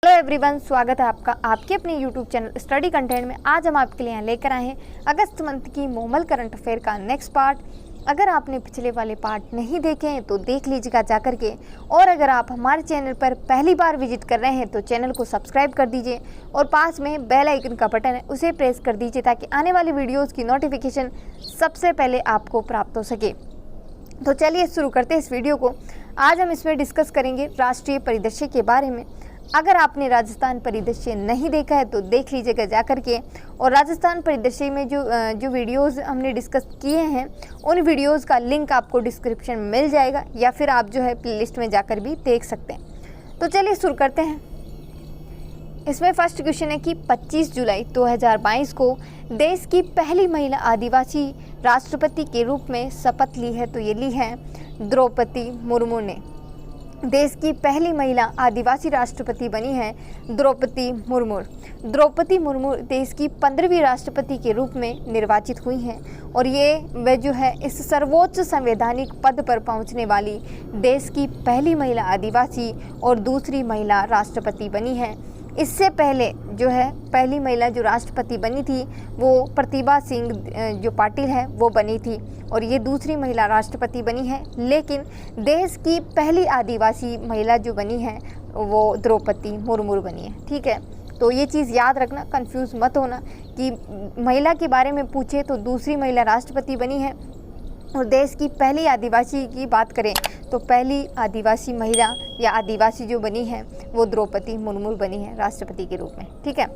Hello everyone, स्वागत है आपका आपके अपने यूट्यूब चैनल स्टडी कंटेंट में। आज हम आपके लिए यहाँ लेकर आए हैं अगस्त मंथ की नॉर्मल करंट अफेयर का नेक्स्ट पार्ट। अगर आपने पिछले वाले पार्ट नहीं देखे हैं तो देख लीजिएगा जा करके, और अगर आप हमारे चैनल पर पहली बार विजिट कर रहे हैं तो चैनल को सब्सक्राइब कर दीजिए और पास में बेल आइकन का बटन है उसे प्रेस कर दीजिए ताकि आने वाली वीडियोज़ की नोटिफिकेशन सबसे पहले आपको प्राप्त हो सके। तो चलिए शुरू करते हैं इस वीडियो को। आज हम इसमें डिस्कस करेंगे राष्ट्रीय परिदृश्य के बारे में। अगर आपने राजस्थान परिदृश्य नहीं देखा है तो देख लीजिएगा जा करके, और राजस्थान परिदृश्य में जो वीडियोस हमने डिस्कस किए हैं उन वीडियोस का लिंक आपको डिस्क्रिप्शन में मिल जाएगा, या फिर आप जो है प्लेलिस्ट में जाकर भी देख सकते हैं। तो चलिए शुरू करते हैं। इसमें फर्स्ट क्वेश्चन है कि 25 जुलाई 2022 को देश की पहली महिला आदिवासी राष्ट्रपति के रूप में शपथ ली है, तो ये ली है द्रौपदी मुर्मू ने। देश की पहली महिला आदिवासी राष्ट्रपति बनी है द्रौपदी मुर्मू। द्रौपदी मुर्मू देश की 15वीं राष्ट्रपति के रूप में निर्वाचित हुई हैं, और ये वह जो है इस सर्वोच्च संवैधानिक पद पर पहुंचने वाली देश की पहली महिला आदिवासी और दूसरी महिला राष्ट्रपति बनी है। इससे पहले जो है पहली महिला जो राष्ट्रपति बनी थी वो प्रतिभा सिंह जो पाटिल है वो बनी थी, और ये दूसरी महिला राष्ट्रपति बनी है। लेकिन देश की पहली आदिवासी महिला जो बनी है वो द्रौपदी मुर्मू बनी है। ठीक है, तो ये चीज़ याद रखना, कंफ्यूज मत होना कि महिला के बारे में पूछे तो दूसरी महिला राष्ट्रपति बनी है, और देश की पहली आदिवासी की बात करें तो पहली आदिवासी महिला या आदिवासी जो बनी है वो द्रौपदी मुर्मू बनी है राष्ट्रपति के रूप में। ठीक है,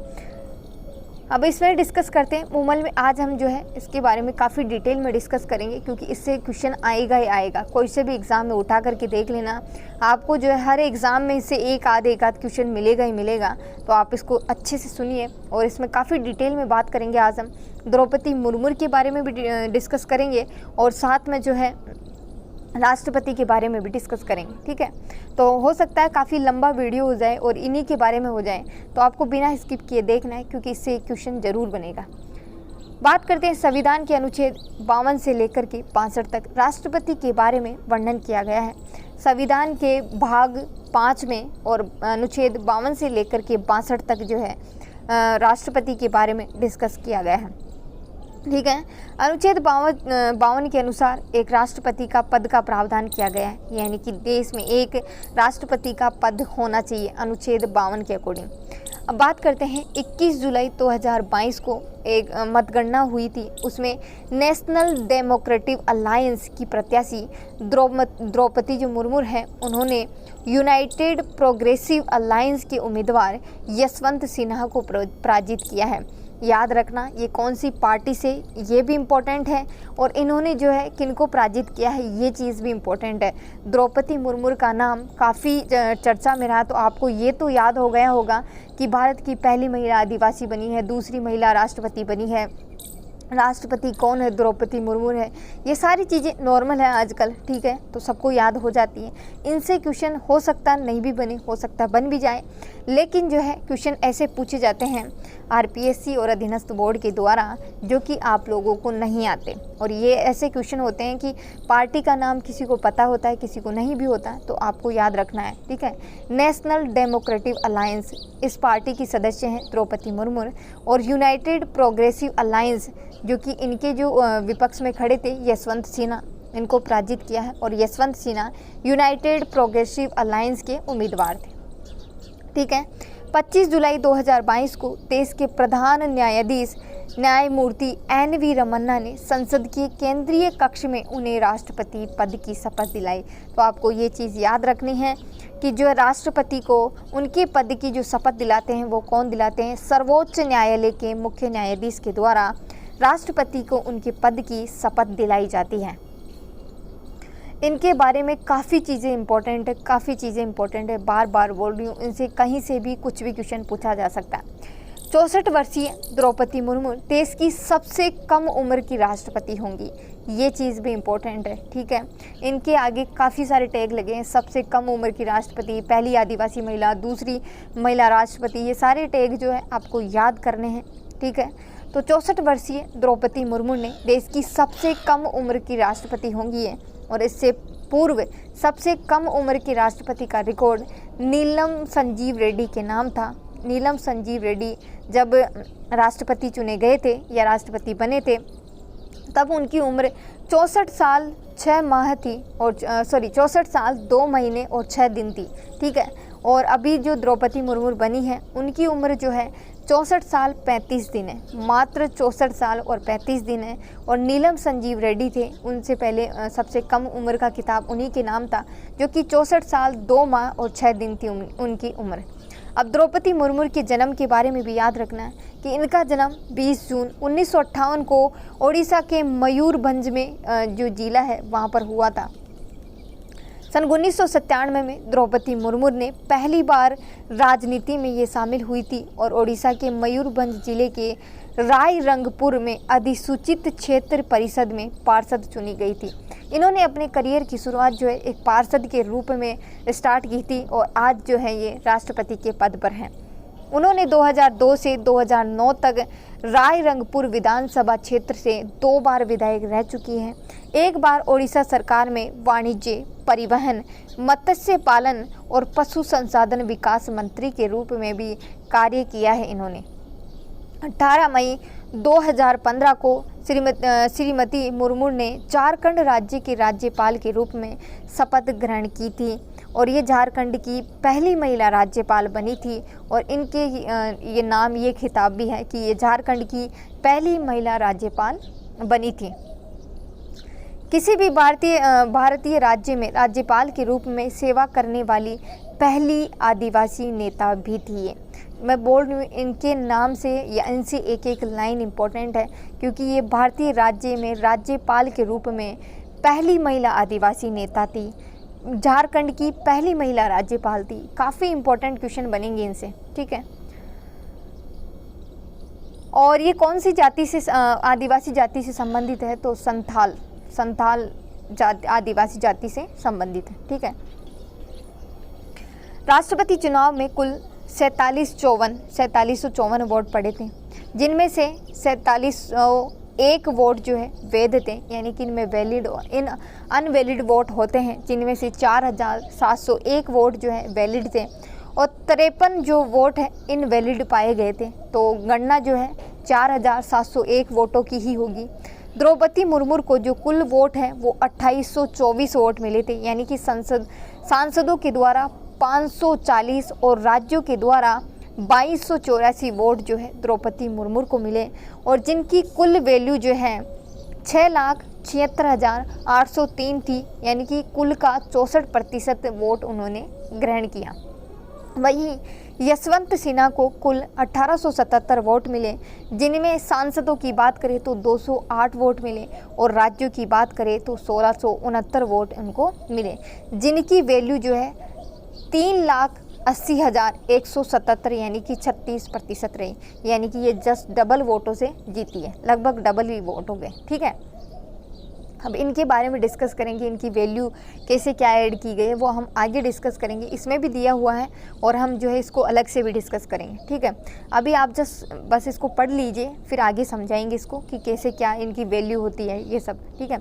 अब इसमें डिस्कस करते हैं। मूमल में आज हम जो है इसके बारे में काफ़ी डिटेल में डिस्कस करेंगे, क्योंकि इससे क्वेश्चन आएगा ही आएगा। कोई से भी एग्ज़ाम में उठा करके देख लेना, आपको जो है हर एग्ज़ाम में इससे एक आध क्वेश्चन मिलेगा ही मिलेगा। तो आप इसको अच्छे से सुनिए, और इसमें काफ़ी डिटेल में बात करेंगे। आज हम द्रौपदी मुर्मू के बारे में भी डिस्कस करेंगे, और साथ में जो है राष्ट्रपति के बारे में भी डिस्कस करेंगे। ठीक है, तो हो सकता है काफ़ी लंबा वीडियो हो जाए और इन्हीं के बारे में हो जाए, तो आपको बिना स्किप किए देखना है, क्योंकि इससे एक क्वेश्चन जरूर बनेगा। बात करते हैं संविधान के अनुच्छेद 52 से लेकर के 65 तक राष्ट्रपति के बारे में वर्णन किया गया है। संविधान के भाग 5 में और अनुच्छेद 52 से लेकर के 62 तक जो है राष्ट्रपति के बारे में डिस्कस किया गया है। ठीक है, अनुच्छेद 52 के अनुसार एक राष्ट्रपति का पद का प्रावधान किया गया है, यानी कि देश में एक राष्ट्रपति का पद होना चाहिए अनुच्छेद 52 के अकॉर्डिंग। अब बात करते हैं 21 जुलाई 2022 को एक मतगणना हुई थी। उसमें नेशनल डेमोक्रेटिक अलायंस की प्रत्याशी द्रौपदी जो मुर्मू है उन्होंने यूनाइटेड प्रोग्रेसिव अलायंस के उम्मीदवार यशवंत सिन्हा को पराजित किया है। याद रखना ये कौन सी पार्टी से, ये भी इम्पोर्टेंट है, और इन्होंने जो है किनको पराजित किया है ये चीज़ भी इम्पोर्टेंट है। द्रौपदी मुर्मू का नाम काफ़ी चर्चा में रहा, तो आपको ये तो याद हो गया होगा कि भारत की पहली महिला आदिवासी बनी है, दूसरी महिला राष्ट्रपति बनी है, राष्ट्रपति कौन है, द्रौपदी मुर्मू है। ये सारी चीज़ें नॉर्मल है आजकल। ठीक है, तो सबको याद हो जाती हैं। इनसे क्वेश्चन हो सकता नहीं भी बने, हो सकता बन भी जाए, लेकिन जो है क्वेश्चन ऐसे पूछे जाते हैं आरपीएससी और अधीनस्थ बोर्ड के द्वारा जो कि आप लोगों को नहीं आते। और ये ऐसे क्वेश्चन होते हैं कि पार्टी का नाम किसी को पता होता है, किसी को नहीं भी होता, तो आपको याद रखना है। ठीक है, नेशनल डेमोक्रेटिक अलायंस, इस पार्टी की सदस्य हैं द्रौपदी मुर्मू, और यूनाइटेड प्रोग्रेसिव अलायंस जो कि इनके जो विपक्ष में खड़े थे यशवंत सिन्हा, इनको पराजित किया है, और Yashwant Sinha United progressive alliance के उम्मीदवार थे। ठीक है, 25 जुलाई 2022 को देश के प्रधान न्यायाधीश न्यायमूर्ति NV रमन्ना ने संसद के केंद्रीय कक्ष में उन्हें राष्ट्रपति पद की शपथ दिलाई। तो आपको ये चीज़ याद रखनी है कि जो राष्ट्रपति को उनके पद की जो शपथ दिलाते हैं वो कौन दिलाते हैं, सर्वोच्च न्यायालय के मुख्य न्यायाधीश के द्वारा राष्ट्रपति को उनके पद की शपथ दिलाई जाती है। इनके बारे में काफ़ी चीज़ें इंपॉर्टेंट है, काफ़ी चीज़ें इंपॉर्टेंट है, बार बार बोल रही हूँ, इनसे कहीं से भी कुछ भी क्वेश्चन पूछा जा सकता है। 64 वर्षीय द्रौपदी मुर्मू देश की सबसे कम उम्र की राष्ट्रपति होंगी, ये चीज़ भी इम्पोर्टेंट है। ठीक है, इनके आगे काफ़ी सारे टैग लगे हैं, सबसे कम उम्र की राष्ट्रपति, पहली आदिवासी महिला, दूसरी महिला राष्ट्रपति, ये सारे टैग जो है आपको याद करने हैं। ठीक है, तो 64 वर्षीय द्रौपदी मुर्मू ने देश की सबसे कम उम्र की राष्ट्रपति होंगी है, और इससे पूर्व सबसे कम उम्र के राष्ट्रपति का रिकॉर्ड नीलम संजीव रेड्डी के नाम था। नीलम संजीव रेड्डी जब राष्ट्रपति चुने गए थे या राष्ट्रपति बने थे तब उनकी उम्र 64 साल 6 माह थी और 64 साल 2 महीने और 6 दिन थी, ठीक है। और अभी जो द्रौपदी मुर्मू बनी है उनकी उम्र जो है 64 साल 35 दिन है, मात्र 64 साल और 35 दिन है। और नीलम संजीव रेड्डी थे, उनसे पहले सबसे कम उम्र का खिताब उन्हीं के नाम था, जो कि 64 साल 2 माह और 6 दिन थी उनकी उम्र। अब द्रौपदी मुर्मू के जन्म के बारे में भी याद रखना है कि इनका जन्म 20 जून 1958 को ओडिशा के मयूरभंज में जो जिला है वहाँ पर हुआ था। सन 1997 में द्रौपदी मुर्मू ने पहली बार राजनीति में ये शामिल हुई थी और ओडिशा के मयूरभंज जिले के रायरंगपुर में अधिसूचित क्षेत्र परिषद में पार्षद चुनी गई थी। इन्होंने अपने करियर की शुरुआत जो है एक पार्षद के रूप में स्टार्ट की थी और आज जो है ये राष्ट्रपति के पद पर हैं। उन्होंने 2002 से 2009 तक रायरंगपुर विधानसभा क्षेत्र से 2 बार विधायक रह चुकी हैं। एक बार ओडिशा सरकार में वाणिज्य, परिवहन, मत्स्य पालन और पशु संसाधन विकास मंत्री के रूप में भी कार्य किया है इन्होंने। 18 मई 2015 को श्रीमती मुर्मू ने झारखंड राज्य के राज्यपाल के रूप में शपथ ग्रहण की थी और ये झारखंड की पहली महिला राज्यपाल बनी थी। और इनके ये नाम, ये खिताब भी है कि ये झारखंड की पहली महिला राज्यपाल बनी थी। किसी भी भारतीय राज्य में राज्यपाल के रूप में सेवा करने वाली पहली आदिवासी नेता भी थी ये। मैं बोल रही हूँ इनके नाम से या इनसे एक एक लाइन इम्पोर्टेंट है क्योंकि ये भारतीय राज्य में राज्यपाल के रूप में पहली महिला आदिवासी नेता थी, झारखंड की पहली महिला राज्यपाल थी। काफ़ी इम्पोर्टेंट क्वेश्चन बनेंगे इनसे, ठीक है। और ये कौन सी जाति से आदिवासी जाति से संबंधित है? तो संथाल आदिवासी जाति से संबंधित है, ठीक है। राष्ट्रपति चुनाव में कुल 4754 वोट पड़े थे, जिनमें से 4701 वोट जो है वैध थे, यानी कि इनमें वैलिड और अनवैलिड वोट होते हैं, जिनमें से 4701 वोट जो है वैलिड थे और 53 जो वोट है इनवैलिड पाए गए थे। तो गणना जो है 4701 वोटों की ही होगी। द्रौपदी मुर्मू को जो कुल वोट है वो 2824 वोट मिले थे, यानी कि सांसदों के द्वारा 540 और राज्यों के द्वारा 2284 वोट जो है द्रौपदी मुर्मू को मिले और जिनकी कुल वैल्यू जो है 6,76,803 थी, यानी कि कुल का 64% वोट उन्होंने ग्रहण किया। वहीं यशवंत सिन्हा को कुल 1877 वोट मिले, जिनमें सांसदों की बात करें तो 208 वोट मिले और राज्यों की बात करें तो 1669 वोट उनको मिले, जिनकी वैल्यू जो है 3,80,177 यानी कि 36% रही, यानी कि ये जस्ट डबल वोटों से जीती है, लगभग डबल ही वोट हो गए, ठीक है। अब इनके बारे में डिस्कस करेंगे, इनकी वैल्यू कैसे क्या ऐड की गई है वो हम आगे डिस्कस करेंगे। इसमें भी दिया हुआ है और हम जो है इसको अलग से भी डिस्कस करेंगे, ठीक है। अभी आप बस इसको पढ़ लीजिए, फिर आगे समझाएंगे इसको कि कैसे क्या इनकी वैल्यू होती है, ये सब, ठीक है।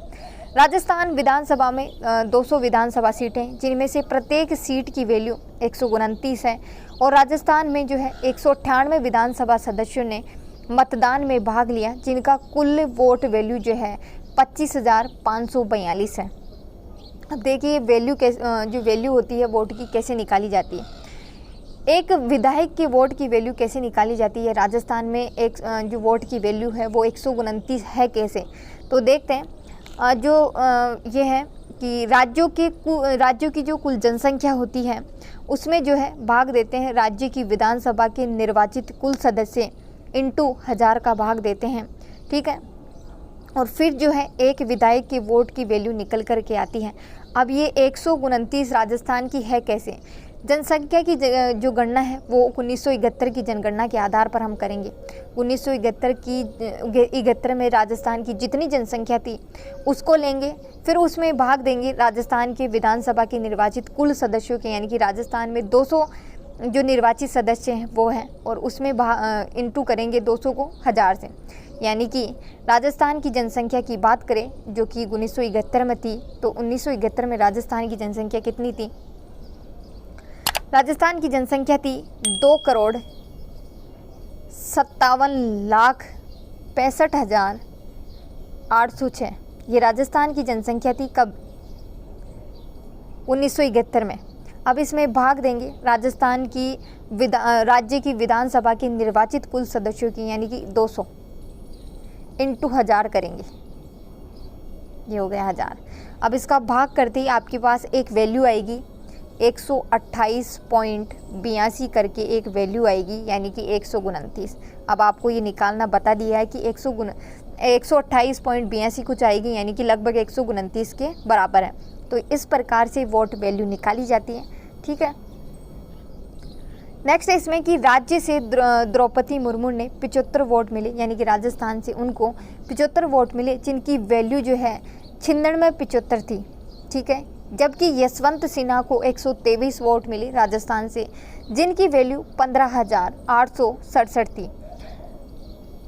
राजस्थान विधानसभा में 200 विधानसभा सीटें, जिनमें से प्रत्येक सीट की वैल्यू 129 है और राजस्थान में जो है 198 विधानसभा सदस्यों ने मतदान में भाग लिया, जिनका कुल वोट वैल्यू जो है 25,542 है। अब देखिए वैल्यू जो वैल्यू होती है वोट की कैसे निकाली जाती है। एक विधायक के वोट की वैल्यू कैसे निकाली जाती है राजस्थान में, एक जो वोट की वैल्यू है वो 129 है कैसे, तो देखते हैं। जो ये है कि राज्यों की जो कुल जनसंख्या होती है उसमें जो है भाग देते हैं राज्य की विधानसभा के निर्वाचित कुल सदस्य इंटू 1000 का भाग देते हैं, ठीक है। और फिर जो है एक विधायक के वोट की वैल्यू निकल कर के आती है। अब ये 129 राजस्थान की है कैसे, जनसंख्या की जो गणना है वो 1971 की जनगणना के आधार पर हम करेंगे। 1971 में राजस्थान की जितनी जनसंख्या थी उसको लेंगे, फिर उसमें भाग देंगे राजस्थान के विधानसभा के निर्वाचित कुल सदस्यों के, यानी कि राजस्थान में 200 जो निर्वाचित सदस्य हैं वो हैं, और उसमें इंटू करेंगे 200 को 1000 से, यानी कि राजस्थान की जनसंख्या की बात करें जो कि 1971 में थी, तो 1971 में राजस्थान की जनसंख्या कितनी थी राजस्थान की जनसंख्या थी 2,57,65,806। ये राजस्थान की जनसंख्या थी कब? 1971 में। अब इसमें भाग देंगे राजस्थान की राज्य की विधानसभा के निर्वाचित कुल सदस्यों की, यानी कि 200 इंटू 1000 करेंगे, ये हो गया 1000। अब इसका भाग करते ही आपके पास एक वैल्यू आएगी 128.82 करके एक वैल्यू आएगी, यानी कि 129। अब आपको ये निकालना बता दिया है कि 128.82 कुछ आएगी, यानी कि लगभग 129 के बराबर है। तो इस प्रकार से वोट वैल्यू निकाली जाती है, ठीक है। नेक्स्ट है इसमें कि राज्य से द्रौपदी मुर्मू ने 75 वोट मिले, यानी कि राजस्थान से उनको 75 वोट मिले, जिनकी वैल्यू जो है 96-75 थी, ठीक है। जबकि यशवंत सिन्हा को 123 वोट मिले राजस्थान से, जिनकी वैल्यू 15,867 थी।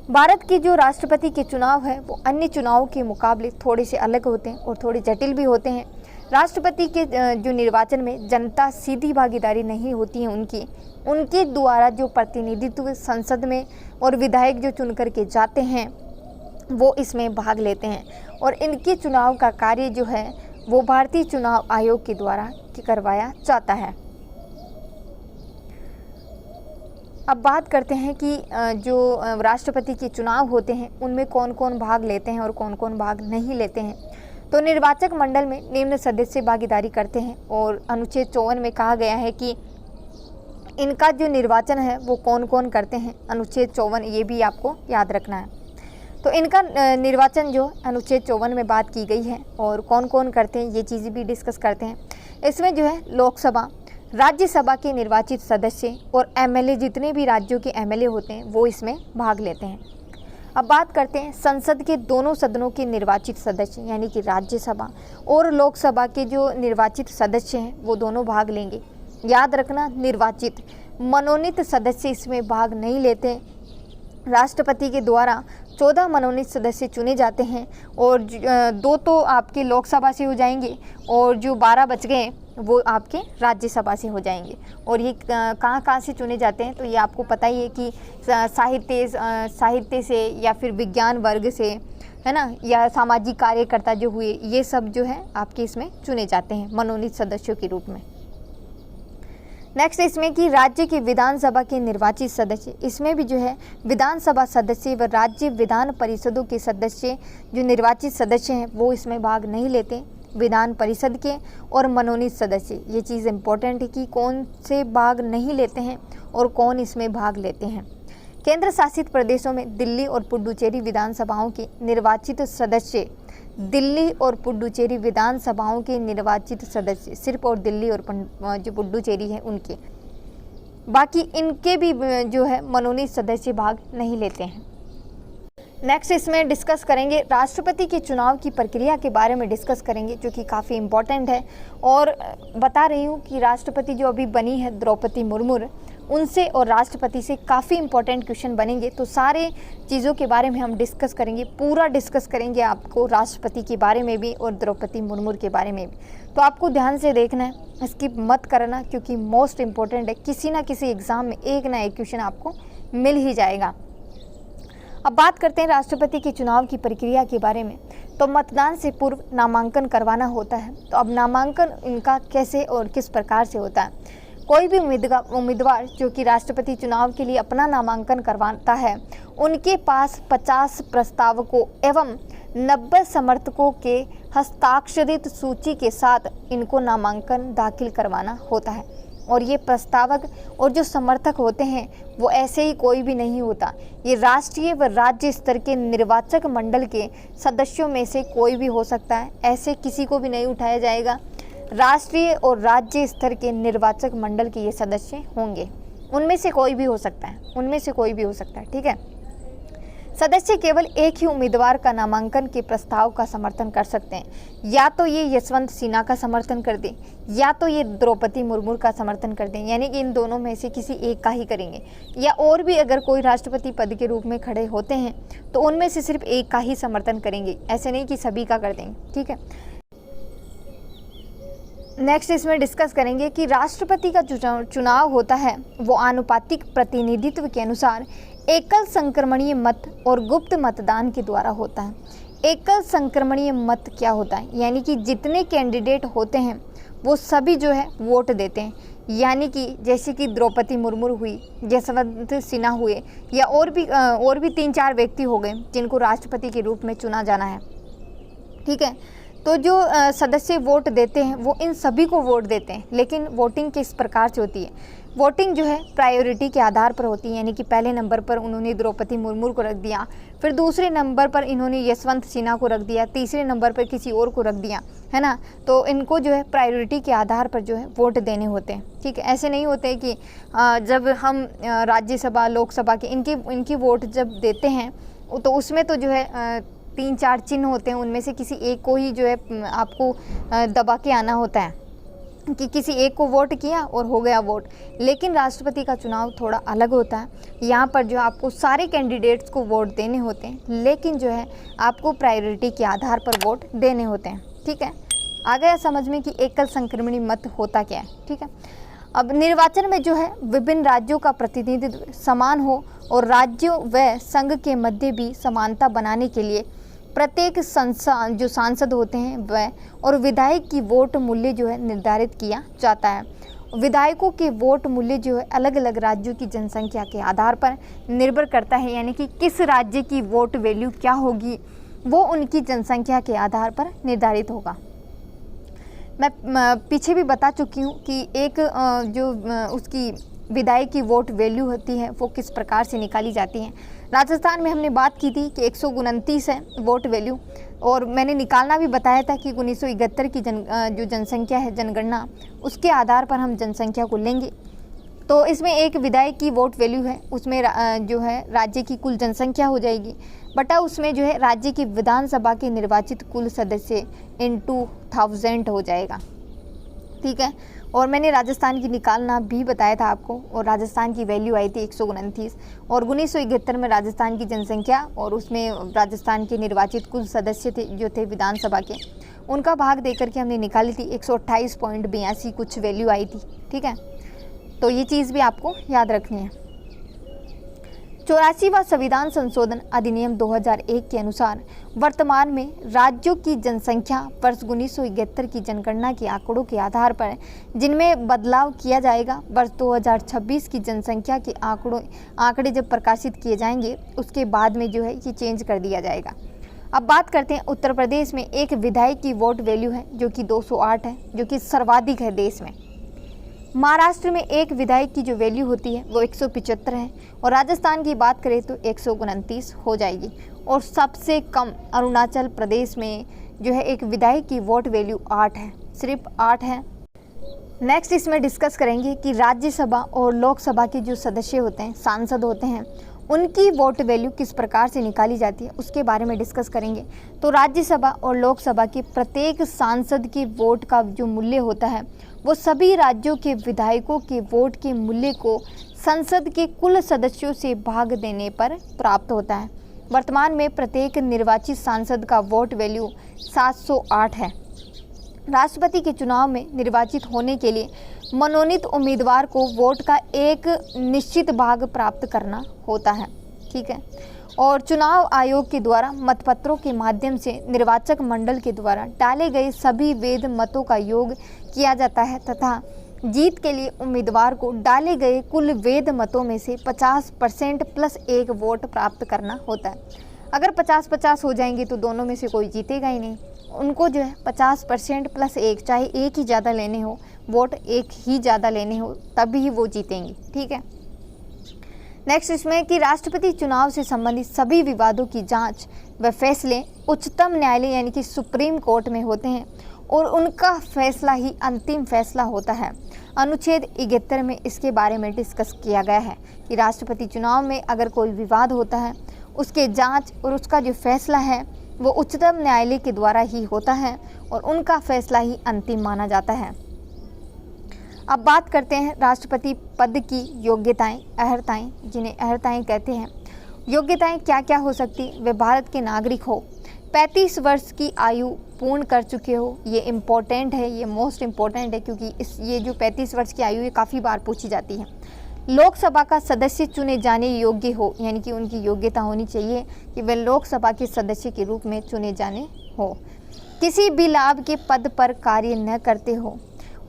भारत के जो राष्ट्रपति के चुनाव है वो अन्य चुनावों के मुकाबले थोड़े से अलग होते हैं और थोड़े जटिल भी होते हैं। राष्ट्रपति के जो निर्वाचन में जनता सीधी भागीदारी नहीं होती है उनके द्वारा जो प्रतिनिधित्व संसद में और विधायक जो चुन करके जाते हैं वो इसमें भाग लेते हैं, और इनके चुनाव का कार्य जो है वो भारतीय चुनाव आयोग के द्वारा करवाया जाता है। अब बात करते हैं कि जो राष्ट्रपति के चुनाव होते हैं उनमें कौन कौन भाग लेते हैं और कौन कौन भाग नहीं लेते हैं। तो निर्वाचक मंडल में निम्न सदस्य भागीदारी करते हैं, और अनुच्छेद 54 में कहा गया है कि इनका जो निर्वाचन है वो कौन कौन करते हैं। अनुच्छेद 54 ये भी आपको याद रखना है। तो इनका निर्वाचन जो अनुच्छेद 54 में बात की गई है, और कौन कौन करते हैं ये चीज़ें भी डिस्कस करते हैं। इसमें जो है लोकसभा, राज्यसभा के निर्वाचित सदस्य और एमएलए, जितने भी राज्यों के एमएलए होते हैं वो इसमें भाग लेते हैं। अब बात करते हैं संसद के दोनों सदनों के निर्वाचित सदस्य, यानी कि राज्यसभा और लोकसभा के जो निर्वाचित सदस्य हैं वो दोनों भाग लेंगे। याद रखना, निर्वाचित, मनोनीत सदस्य इसमें भाग नहीं लेते। राष्ट्रपति के द्वारा 14 मनोनीत सदस्य चुने जाते हैं, और 2 तो आपके लोकसभा से हो जाएंगे और जो 12 बच गए वो आपके राज्यसभा से हो जाएंगे। और ये कहाँ से चुने जाते हैं तो ये आपको पता ही है कि साहित्य से या फिर विज्ञान वर्ग से, है ना, या सामाजिक कार्यकर्ता जो हुए, ये सब जो है आपके इसमें चुने जाते हैं मनोनीत सदस्यों के रूप में। नेक्स्ट इसमें कि राज्य की विधानसभा के निर्वाचित सदस्य, इसमें भी जो है विधानसभा सदस्य व राज्य विधान परिषदों के सदस्य जो निर्वाचित सदस्य हैं वो इसमें भाग नहीं लेते। विधान परिषद के और मनोनीत सदस्य, ये चीज़ इम्पोर्टेंट है कि कौन से भाग नहीं लेते हैं और कौन इसमें भाग लेते हैं। केंद्र शासित प्रदेशों में दिल्ली और पुडुचेरी विधानसभाओं के निर्वाचित सदस्य, दिल्ली और पुडुचेरी विधानसभाओं के निर्वाचित सदस्य, सिर्फ और दिल्ली और जो पुडुचेरी है उनके, बाकी इनके भी जो है मनोनीत सदस्य भाग नहीं लेते हैं। नेक्स्ट इसमें डिस्कस करेंगे राष्ट्रपति के चुनाव की प्रक्रिया के बारे में डिस्कस करेंगे, जो कि काफ़ी इम्पोर्टेंट है। और बता रही हूँ कि राष्ट्रपति जो अभी बनी है द्रौपदी मुर्मू, उनसे और राष्ट्रपति से काफ़ी इम्पोर्टेंट क्वेश्चन बनेंगे। तो सारे चीज़ों के बारे में हम डिस्कस करेंगे, पूरा डिस्कस करेंगे आपको राष्ट्रपति के बारे में भी और द्रौपदी मुर्मू के बारे में भी। तो आपको ध्यान से देखना है, स्किप मत करना, क्योंकि मोस्ट इम्पोर्टेंट है। किसी ना किसी एग्ज़ाम में एक ना एक क्वेश्चन आपको मिल ही जाएगा। अब बात करते हैं राष्ट्रपति के चुनाव की प्रक्रिया के बारे में। तो मतदान से पूर्व नामांकन करवाना होता है। तो अब नामांकन इनका कैसे और किस प्रकार से होता है। कोई भी उम्मीदवार जो कि राष्ट्रपति चुनाव के लिए अपना नामांकन करवाता है, उनके पास 50 प्रस्तावकों एवं 90 समर्थकों के हस्ताक्षरित सूची के साथ इनको नामांकन दाखिल करवाना होता है। और ये प्रस्तावक और जो समर्थक होते हैं वो ऐसे ही कोई भी नहीं होता, ये राष्ट्रीय व राज्य स्तर के निर्वाचक मंडल के सदस्यों में से कोई भी हो सकता है। ऐसे किसी को भी नहीं उठाया जाएगा। राष्ट्रीय और राज्य स्तर के निर्वाचक मंडल के ये सदस्य होंगे, उनमें से कोई भी हो सकता है, ठीक है। सदस्य केवल एक ही उम्मीदवार का नामांकन के प्रस्ताव का समर्थन कर सकते हैं। या तो ये यशवंत सिन्हा का समर्थन कर दें, या तो ये द्रौपदी मुर्मू का समर्थन कर दें, यानी कि इन दोनों में से किसी एक का ही करेंगे। या और भी अगर कोई राष्ट्रपति पद के रूप में खड़े होते हैं तो उनमें से सिर्फ एक का ही समर्थन करेंगे, ऐसे नहीं कि सभी का कर देंगे, ठीक है। नेक्स्ट इसमें डिस्कस करेंगे कि राष्ट्रपति का चुनाव होता है वो आनुपातिक प्रतिनिधित्व के अनुसार एकल संक्रमणीय मत और गुप्त मतदान के द्वारा होता है। एकल संक्रमणीय मत क्या होता है, यानी कि जितने कैंडिडेट होते हैं वो सभी जो है वोट देते हैं, यानी कि जैसे कि द्रौपदी मुर्मू हुई, जसवंत सिन्हा हुए, या और भी 3-4 व्यक्ति हो गए जिनको राष्ट्रपति के रूप में चुना जाना है। ठीक है, तो जो सदस्य वोट देते हैं वो इन सभी को वोट देते हैं, लेकिन वोटिंग किस प्रकार से होती है, वोटिंग जो है प्रायोरिटी के आधार पर होती है, यानी कि पहले नंबर पर उन्होंने द्रौपदी मुर्मू को रख दिया, फिर दूसरे नंबर पर इन्होंने यशवंत सिन्हा को रख दिया, तीसरे नंबर पर किसी और को रख दिया, है ना। तो इनको जो है प्रायोरिटी के आधार पर जो है वोट देने होते हैं। ठीक है, ऐसे नहीं होते कि जब हम राज्यसभा लोकसभा के इनकी वोट जब देते हैं तो उसमें तो जो है 3-4 चिन्ह होते हैं, उनमें से किसी एक को ही जो है आपको दबा के आना होता है कि किसी एक को वोट किया और हो गया वोट। लेकिन राष्ट्रपति का चुनाव थोड़ा अलग होता है, यहाँ पर जो आपको सारे कैंडिडेट्स को वोट देने होते हैं, लेकिन जो है आपको प्रायोरिटी के आधार पर वोट देने होते हैं। ठीक है, आ गया समझ में कि एकल संक्रमणीय मत होता क्या है। ठीक है, अब निर्वाचन में जो है विभिन्न राज्यों का प्रतिनिधित्व समान हो और राज्यों व संघ के मध्य भी समानता बनाने के लिए प्रत्येक जो सांसद होते हैं वह और विधायक की वोट मूल्य जो है निर्धारित किया जाता है। विधायकों के वोट मूल्य जो है अलग अलग राज्यों की जनसंख्या के आधार पर निर्भर करता है, यानी कि किस राज्य की वोट वैल्यू क्या होगी वो उनकी जनसंख्या के आधार पर निर्धारित होगा। मैं पीछे भी बता चुकी हूँ कि एक जो उसकी विधायक की वोट वैल्यू होती है वो किस प्रकार से निकाली जाती है। राजस्थान में हमने बात की थी कि 129 है वोट वैल्यू, और मैंने निकालना भी बताया था कि 1971 की जो जनसंख्या है जनगणना, उसके आधार पर हम जनसंख्या को लेंगे। तो इसमें एक विधायक की वोट वैल्यू है, उसमें जो है राज्य की कुल जनसंख्या हो जाएगी बटा उसमें जो है राज्य की विधानसभा के निर्वाचित कुल सदस्य into 1000 हो जाएगा। ठीक है, और मैंने राजस्थान की निकालना भी बताया था आपको, और राजस्थान की वैल्यू आई थी 129, और 1971 में राजस्थान की जनसंख्या और उसमें राजस्थान के निर्वाचित कुल सदस्य थे जो थे विधानसभा के, उनका भाग देकर के हमने निकाली थी 128.82 कुछ वैल्यू आई थी। ठीक है, तो ये चीज़ भी आपको याद रखनी है। 84वां संविधान संशोधन अधिनियम 2001 के अनुसार वर्तमान में राज्यों की जनसंख्या वर्ष 1971 की जनगणना के आंकड़ों के आधार पर जिनमें बदलाव किया जाएगा, वर्ष 2026 की जनसंख्या के आंकड़े जब प्रकाशित किए जाएंगे उसके बाद में जो है ये चेंज कर दिया जाएगा। अब बात करते हैं उत्तर प्रदेश में एक विधायक की वोट वैल्यू है जो कि 208 है, जो कि सर्वाधिक है देश में। महाराष्ट्र में एक विधायक की जो वैल्यू होती है वो 175 है, और राजस्थान की बात करें तो 129 हो जाएगी, और सबसे कम अरुणाचल प्रदेश में जो है एक विधायक की वोट वैल्यू 8 है, सिर्फ 8 है। नेक्स्ट इसमें डिस्कस करेंगे कि राज्यसभा और लोकसभा के जो सदस्य होते हैं, सांसद होते हैं, उनकी वोट वैल्यू किस प्रकार से निकाली जाती है उसके बारे में डिस्कस करेंगे। तो राज्यसभा और लोकसभा के प्रत्येक सांसद के वोट का जो मूल्य होता है वो सभी राज्यों के विधायकों के वोट के मूल्य को संसद के कुल सदस्यों से भाग देने पर प्राप्त होता है। वर्तमान में प्रत्येक निर्वाचित सांसद का वोट वैल्यू 708 है। राष्ट्रपति के चुनाव में निर्वाचित होने के लिए मनोनीत उम्मीदवार को वोट का एक निश्चित भाग प्राप्त करना होता है। ठीक है, और चुनाव आयोग के द्वारा मतपत्रों के माध्यम से निर्वाचक मंडल के द्वारा डाले गए सभी वैध मतों का योग किया जाता है तथा जीत के लिए उम्मीदवार को डाले गए कुल वैध मतों में से 50% प्लस 1 वोट प्राप्त करना होता है। अगर 50-50 हो जाएंगे तो दोनों में से कोई जीतेगा ही नहीं, उनको जो है 50% प्लस 1, चाहे एक ही ज़्यादा लेने हो, वोट एक ही ज़्यादा लेने हो, तभी वो जीतेंगे। ठीक है, नेक्स्ट इसमें कि राष्ट्रपति चुनाव से संबंधित सभी विवादों की जांच व फैसले उच्चतम न्यायालय यानी कि सुप्रीम कोर्ट में होते हैं और उनका फैसला ही अंतिम फैसला होता है। अनुच्छेद 71 में इसके बारे में डिस्कस किया गया है कि राष्ट्रपति चुनाव में अगर कोई विवाद होता है उसके जांच और उसका जो फैसला है वो उच्चतम न्यायालय के द्वारा ही होता है और उनका फैसला ही अंतिम माना जाता है। अब बात करते हैं राष्ट्रपति पद की योग्यताएं, अर्हताएं, जिन्हें अर्हताएं कहते हैं। योग्यताएं क्या क्या हो सकती? वे भारत के नागरिक हो, 35 वर्ष की आयु पूर्ण कर चुके हो। ये इम्पोर्टेंट है, ये मोस्ट इम्पोर्टेंट है, क्योंकि ये जो 35 वर्ष की आयु ये काफ़ी बार पूछी जाती है। लोकसभा का सदस्य चुने जाने योग्य हो, यानी कि उनकी योग्यता होनी चाहिए कि वे लोकसभा के सदस्य के रूप में चुने जाने हो। किसी भी लाभ के पद पर कार्य न करते हो,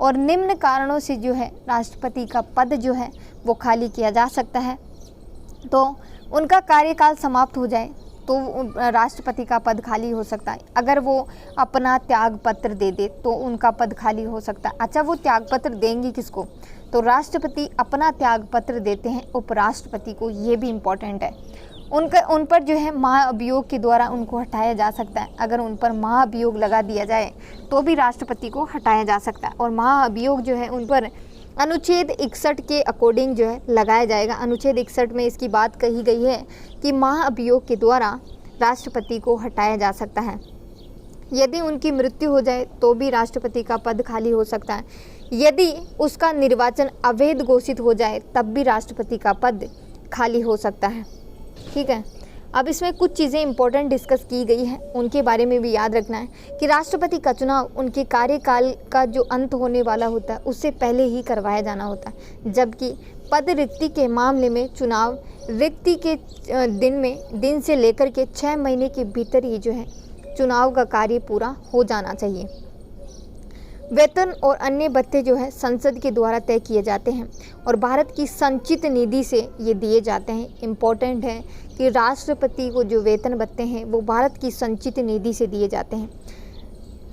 और निम्न कारणों से जो है राष्ट्रपति का पद जो है वो खाली किया जा सकता है। तो उनका कार्यकाल समाप्त हो जाए तो राष्ट्रपति का पद खाली हो सकता है। अगर वो अपना त्याग पत्र दे दे तो उनका पद खाली हो सकता है। अच्छा, वो त्याग पत्र देंगे किसको? तो राष्ट्रपति अपना त्याग पत्र देते हैं उपराष्ट्रपति को। ये भी इम्पोर्टेंट है। उन पर जो है महाअभियोग के द्वारा उनको हटाया जा सकता है। अगर उन पर महाअभियोग लगा दिया जाए तो भी राष्ट्रपति को हटाया जा सकता है। और महाअभियोग जो है उन पर अनुच्छेद 61 के अकॉर्डिंग जो है लगाया जाएगा। अनुच्छेद 61 में इसकी बात कही गई है कि महाअभियोग के द्वारा राष्ट्रपति को हटाया जा सकता है। यदि उनकी मृत्यु हो जाए तो भी राष्ट्रपति का पद खाली हो सकता है। यदि उसका निर्वाचन अवैध घोषित हो जाए तब भी राष्ट्रपति का पद खाली हो सकता है। ठीक है, अब इसमें कुछ चीज़ें इंपॉर्टेंट डिस्कस की गई हैं, उनके बारे में भी याद रखना है कि राष्ट्रपति का चुनाव उनके कार्यकाल का जो अंत होने वाला होता है उससे पहले ही करवाया जाना होता है, जबकि पद रिक्ति के मामले में चुनाव रिक्ति के दिन से लेकर के 6 महीने के भीतर ही जो है चुनाव का कार्य पूरा हो जाना चाहिए। वेतन और अन्य भत्ते जो है संसद के द्वारा तय किए जाते हैं और भारत की संचित निधि से ये दिए जाते हैं। इम्पोर्टेंट है कि राष्ट्रपति को जो वेतन भत्ते हैं वो भारत की संचित निधि से दिए जाते हैं।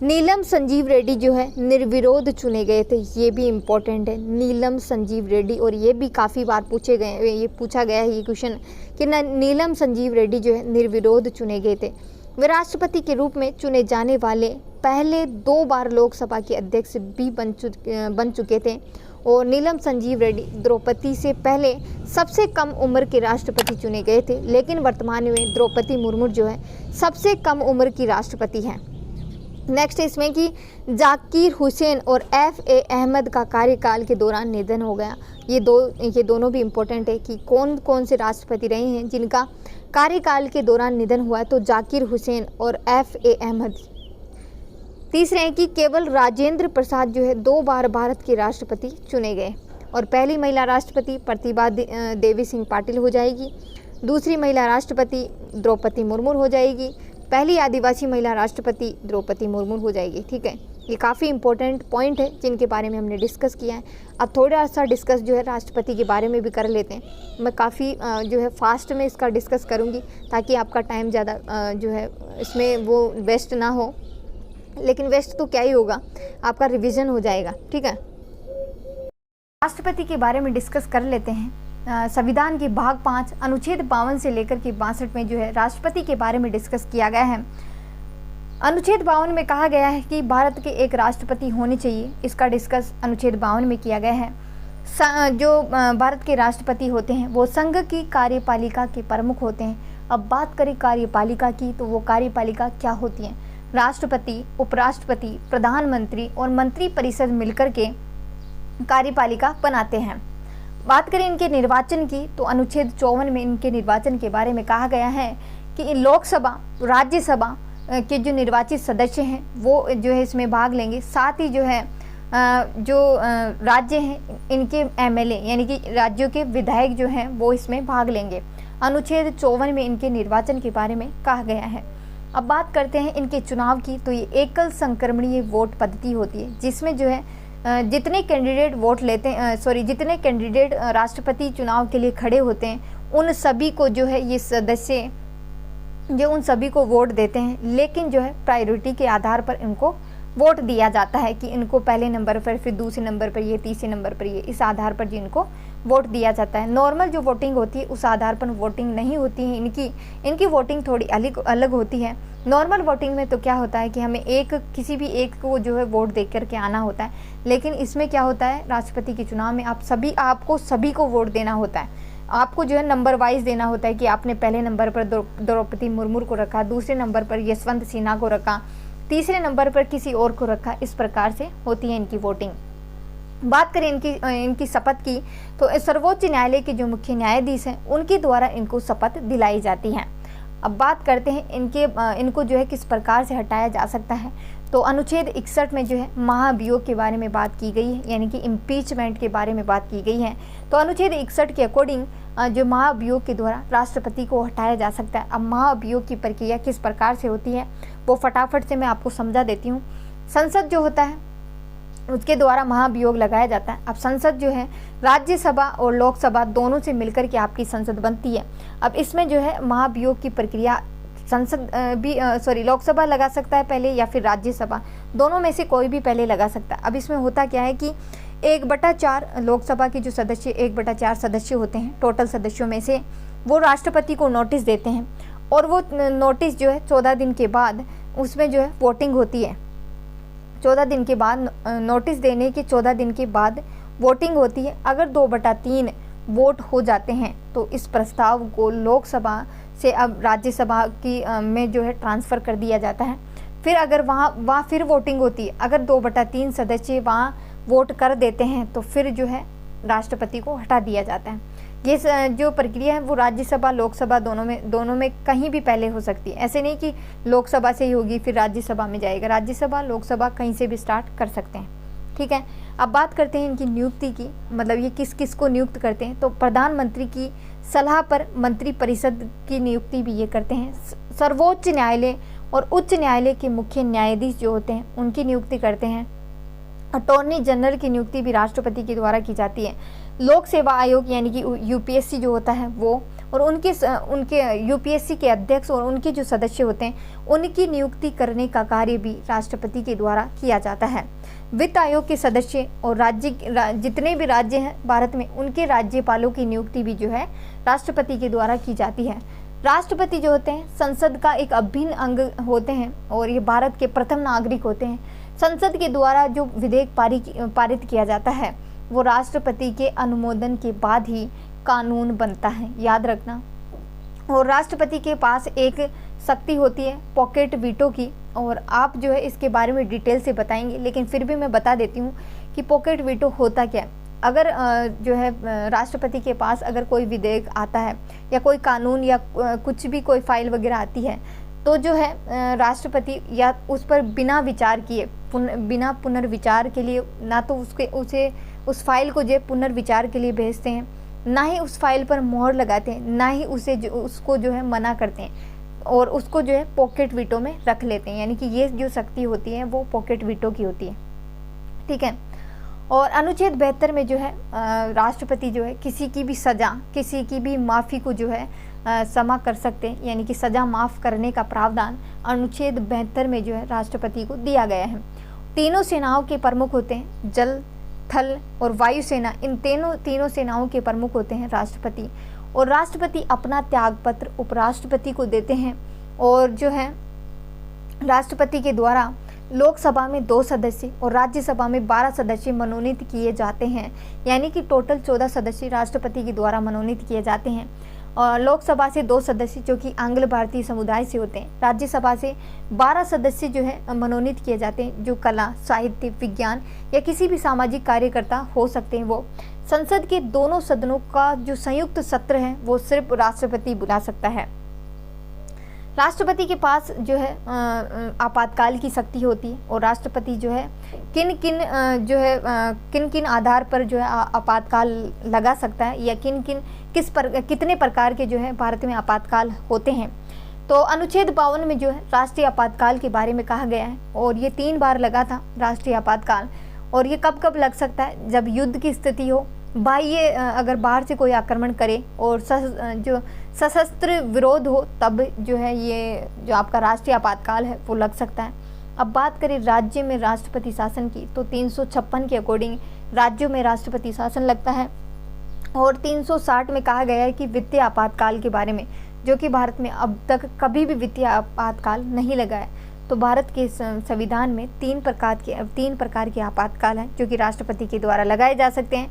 नीलम संजीव रेड्डी जो है निर्विरोध चुने गए थे, ये भी इम्पोर्टेंट है। नीलम संजीव रेड्डी, और ये भी काफ़ी बार पूछा गया है ये क्वेश्चन कि नीलम संजीव रेड्डी जो है निर्विरोध चुने गए थे। वे राष्ट्रपति के रूप में चुने जाने वाले पहले 2 बार लोकसभा के अध्यक्ष भी बन चुके थे। और नीलम संजीव रेड्डी द्रौपदी से पहले सबसे कम उम्र के राष्ट्रपति चुने गए थे, लेकिन वर्तमान में द्रौपदी मुर्मू जो है सबसे कम उम्र की राष्ट्रपति हैं। नेक्स्ट इसमें कि जाकिर हुसैन और FA अहमद का कार्यकाल के दौरान निधन हो गया। ये दोनों भी इम्पोर्टेंट है कि कौन कौन से राष्ट्रपति रहे हैं जिनका कार्यकाल के दौरान निधन हुआ है, तो जाकिर हुसैन और FA अहमद। तीसरे हैं कि केवल राजेंद्र प्रसाद जो है 2 बार भारत के राष्ट्रपति चुने गए, और पहली महिला राष्ट्रपति प्रतिभा देवी सिंह पाटिल हो जाएगी, दूसरी महिला राष्ट्रपति द्रौपदी मुर्मू हो जाएगी, पहली आदिवासी महिला राष्ट्रपति द्रौपदी मुर्मू हो जाएगी। ठीक है, ये काफ़ी इंपॉर्टेंट पॉइंट है जिनके बारे में हमने डिस्कस किया है। अब थोड़ा सा डिस्कस जो है राष्ट्रपति के बारे में भी कर लेते हैं। मैं काफ़ी जो है फास्ट में इसका डिस्कस करूँगी ताकि आपका टाइम ज़्यादा जो है इसमें वो वेस्ट ना हो, लेकिन वेस्ट तो क्या ही होगा, आपका रिवीजन हो जाएगा। ठीक है, राष्ट्रपति के बारे में डिस्कस कर लेते हैं। संविधान के भाग 5 अनुच्छेद 52 से लेकर के 62 में जो है राष्ट्रपति के बारे में डिस्कस किया गया है। अनुच्छेद 52 में कहा गया है कि भारत के एक राष्ट्रपति होने चाहिए। इसका डिस्कस अनुच्छेद 52 में किया गया है। जो भारत के राष्ट्रपति होते हैं वो संघ की कार्यपालिका के प्रमुख होते हैं। अब बात करें कार्यपालिका की, तो वो कार्यपालिका क्या होती है? राष्ट्रपति, उपराष्ट्रपति, प्रधानमंत्री और मंत्री परिषद मिलकर के कार्यपालिका बनाते हैं। बात करें इनके निर्वाचन की, तो अनुच्छेद 54 में इनके निर्वाचन के बारे में कहा गया है कि लोकसभा, राज्यसभा के जो निर्वाचित सदस्य हैं वो जो है इसमें भाग लेंगे। साथ ही जो है जो राज्य हैं इनके MLA यानी कि राज्यों के विधायक जो हैं वो इसमें भाग लेंगे। अनुच्छेद 54 में इनके निर्वाचन के बारे में कहा गया है। अब बात करते हैं इनके चुनाव की, तो ये एकल संक्रमणीय वोट पद्धति होती है, जिसमें जो है जितने कैंडिडेट वोट लेते हैं जितने कैंडिडेट राष्ट्रपति चुनाव के लिए खड़े होते हैं उन सभी को जो है ये सदस्य जो उन सभी को वोट देते हैं, लेकिन जो है प्रायोरिटी के आधार पर इनको वोट दिया जाता है कि इनको पहले नंबर पर, फिर दूसरे नंबर पर ये, तीसरे नंबर पर ये, इस आधार पर जिनको वोट दिया जाता है। नॉर्मल जो वोटिंग होती है उस आधार पर वोटिंग नहीं होती है। इनकी वोटिंग थोड़ी अलग होती है। नॉर्मल वोटिंग में तो क्या होता है कि हमें किसी भी एक को जो है वोट दे करके आना होता है, लेकिन इसमें क्या होता है राष्ट्रपति के चुनाव में आपको सभी को वोट देना होता है। आपको जो है नंबर वाइज देना होता है कि आपने पहले नंबर पर द्रौपदी मुर्मू को रखा, दूसरे नंबर पर यशवंत सिन्हा को रखा, तीसरे नंबर पर किसी और को रखा। इस प्रकार से होती है इनकी वोटिंग। बात करें इनकी शपथ की, तो सर्वोच्च न्यायालय के जो मुख्य न्यायाधीश हैं उनके द्वारा इनको शपथ दिलाई जाती है। अब बात करते हैं इनको जो है किस प्रकार से हटाया जा सकता है। तो अनुच्छेद 61 में जो है महाभियोग के बारे में बात की गई है, यानी कि इम्पीचमेंट के बारे में बात की गई है। तो अनुच्छेद 61 के अकॉर्डिंग जो महाभियोग के द्वारा राष्ट्रपति को हटाया जा सकता है। अब महाभियोग की प्रक्रिया किस प्रकार से होती है वो फटाफट से मैं आपको समझा देती हूँ। संसद जो होता है उसके द्वारा महाभियोग लगाया जाता है। अब संसद जो है राज्यसभा और लोकसभा दोनों से मिलकर के आपकी संसद बनती है। अब इसमें जो है महाभियोग की प्रक्रिया लोकसभा लगा सकता है पहले या फिर राज्यसभा, दोनों में से कोई भी पहले लगा सकता है। अब इसमें होता क्या है कि 1/4 लोकसभा के जो सदस्य 1/4 सदस्य होते हैं टोटल सदस्यों में से, वो राष्ट्रपति को नोटिस देते हैं और वो नोटिस जो है 14 दिन के बाद उसमें जो है वोटिंग होती है। 14 दिन के बाद नोटिस देने के 14 दिन के बाद वोटिंग होती है। अगर 2/3 वोट हो जाते हैं तो इस प्रस्ताव को लोकसभा से अब राज्यसभा की में जो है ट्रांसफ़र कर दिया जाता है। फिर अगर वहाँ फिर वोटिंग होती है, अगर 2/3 सदस्य वहाँ वोट कर देते हैं तो फिर जो है राष्ट्रपति को हटा दिया जाता है। ये जो प्रक्रिया है वो राज्यसभा लोकसभा दोनों में कहीं भी पहले हो सकती है। ऐसे नहीं कि लोकसभा से ही होगी फिर राज्यसभा में जाएगा, राज्यसभा लोकसभा कहीं से भी स्टार्ट कर सकते हैं। ठीक है, अब बात करते हैं इनकी नियुक्ति की, मतलब ये किस किस को नियुक्त करते हैं। तो प्रधानमंत्री की सलाह पर मंत्री परिषद की नियुक्ति भी ये करते हैं। सर्वोच्च न्यायालय और उच्च न्यायालय के मुख्य न्यायाधीश जो होते हैं उनकी नियुक्ति करते हैं। अटॉर्नी जनरल की नियुक्ति भी राष्ट्रपति के द्वारा की जाती है। लोक सेवा आयोग यानी कि यूपीएससी जो होता है वो और उनके यूपीएससी के अध्यक्ष और उनके जो सदस्य होते हैं उनकी नियुक्ति करने का कार्य भी राष्ट्रपति के द्वारा किया जाता है। वित्त आयोग के सदस्य और जितने भी राज्य हैं भारत में उनके राज्यपालों की नियुक्ति भी जो है राष्ट्रपति के द्वारा की जाती है। राष्ट्रपति जो होते हैं संसद का एक अभिन्न अंग होते हैं और ये भारत के प्रथम नागरिक होते हैं। संसद के द्वारा जो विधेयक पारित किया जाता है वो राष्ट्रपति के अनुमोदन के बाद ही कानून बनता है, याद रखना। और राष्ट्रपति के पास एक शक्ति होती है पॉकेट वीटो की, और आप जो है इसके बारे में डिटेल से बताएंगे, लेकिन फिर भी मैं बता देती हूँ कि पॉकेट वीटो होता क्या है। अगर जो है राष्ट्रपति के पास अगर कोई विधेयक आता है या कोई कानून या कुछ भी कोई फाइल वगैरह आती है तो जो है राष्ट्रपति या उस पर बिना विचार किए बिना पुनर्विचार के लिए ना तो उस फाइल को जो पुनर्विचार के लिए भेजते हैं, ना ही उस फाइल पर मोहर लगाते हैं, ना ही उसको जो है मना करते हैं और उसको जो है पॉकेट वीटो में रख लेते हैं। यानी कि ये जो शक्ति होती है वो पॉकेट वीटो की होती है। ठीक है, और अनुच्छेद 72 में जो है राष्ट्रपति जो है किसी की भी सज़ा, किसी की भी माफ़ी को जो है क्षमा कर सकते हैं, यानी कि सज़ा माफ़ करने का प्रावधान अनुच्छेद 72 में जो है राष्ट्रपति को दिया गया है। तीनों सेनाओं के प्रमुख होते हैं, जल, थल और वायु सेना, इन तीनों सेनाओं के प्रमुख होते हैं राष्ट्रपति। और राष्ट्रपति अपना त्यागपत्र उपराष्ट्रपति को देते हैं और जो है राष्ट्रपति के द्वारा लोकसभा में 2 सदस्य और राज्यसभा में 12 सदस्य मनोनीत किए जाते हैं, यानी कि टोटल 14 सदस्य राष्ट्रपति के द्वारा मनोनीत किए जाते हैं। और लोकसभा से 2 सदस्य जो कि आंग्ल भारतीय समुदाय से होते हैं, राज्यसभा से 12 सदस्य जो है मनोनीत किए जाते हैं जो कला, साहित्य, विज्ञान या किसी भी सामाजिक कार्यकर्ता हो सकते हैं। वो संसद के दोनों सदनों का जो संयुक्त सत्र है वो सिर्फ राष्ट्रपति बुला सकता है। राष्ट्रपति के पास जो है आपातकाल की शक्ति होती है और राष्ट्रपति जो है किन किन आधार पर जो है आपातकाल लगा सकता है या कितने प्रकार के जो है भारत में आपातकाल होते हैं। तो अनुच्छेद 52 में जो है राष्ट्रीय आपातकाल के बारे में कहा गया है और ये 3 बार लगा था राष्ट्रीय आपातकाल। और ये कब कब लग सकता है? जब युद्ध की स्थिति हो, बाह्य अगर बाहर से कोई आक्रमण करे और जो सशस्त्र विरोध हो, तब जो है ये जो आपका राष्ट्रीय आपातकाल है वो लग सकता है। अब बात करें राज्य में राष्ट्रपति शासन की, तो 356 के अकॉर्डिंग राज्यों में राष्ट्रपति शासन लगता है। और 360 में कहा गया है कि वित्तीय आपातकाल के बारे में, जो कि भारत में अब तक कभी भी वित्तीय आपातकाल नहीं लगा है। तो भारत के संविधान में 3 प्रकार के आपातकाल हैं जो कि राष्ट्रपति के द्वारा लगाए जा सकते हैं।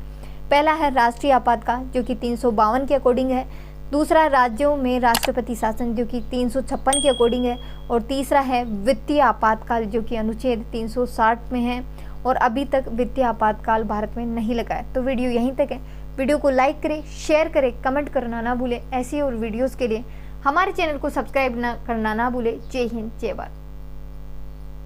पहला है राष्ट्रीय आपातकाल जो कि 352 के अकॉर्डिंग है। दूसरा राज्यों में राष्ट्रपति शासन जो कि 356 के अकॉर्डिंग है। और तीसरा है वित्तीय आपातकाल जो कि अनुच्छेद 360 में है और अभी तक वित्तीय आपातकाल भारत में नहीं लगा है। तो वीडियो यहीं तक है। वीडियो को लाइक करें, शेयर करें, कमेंट करना ना भूलें। ऐसी और वीडियोस के लिए हमारे चैनल को सब्सक्राइब करना ना भूले। जय हिंद, जय भारत।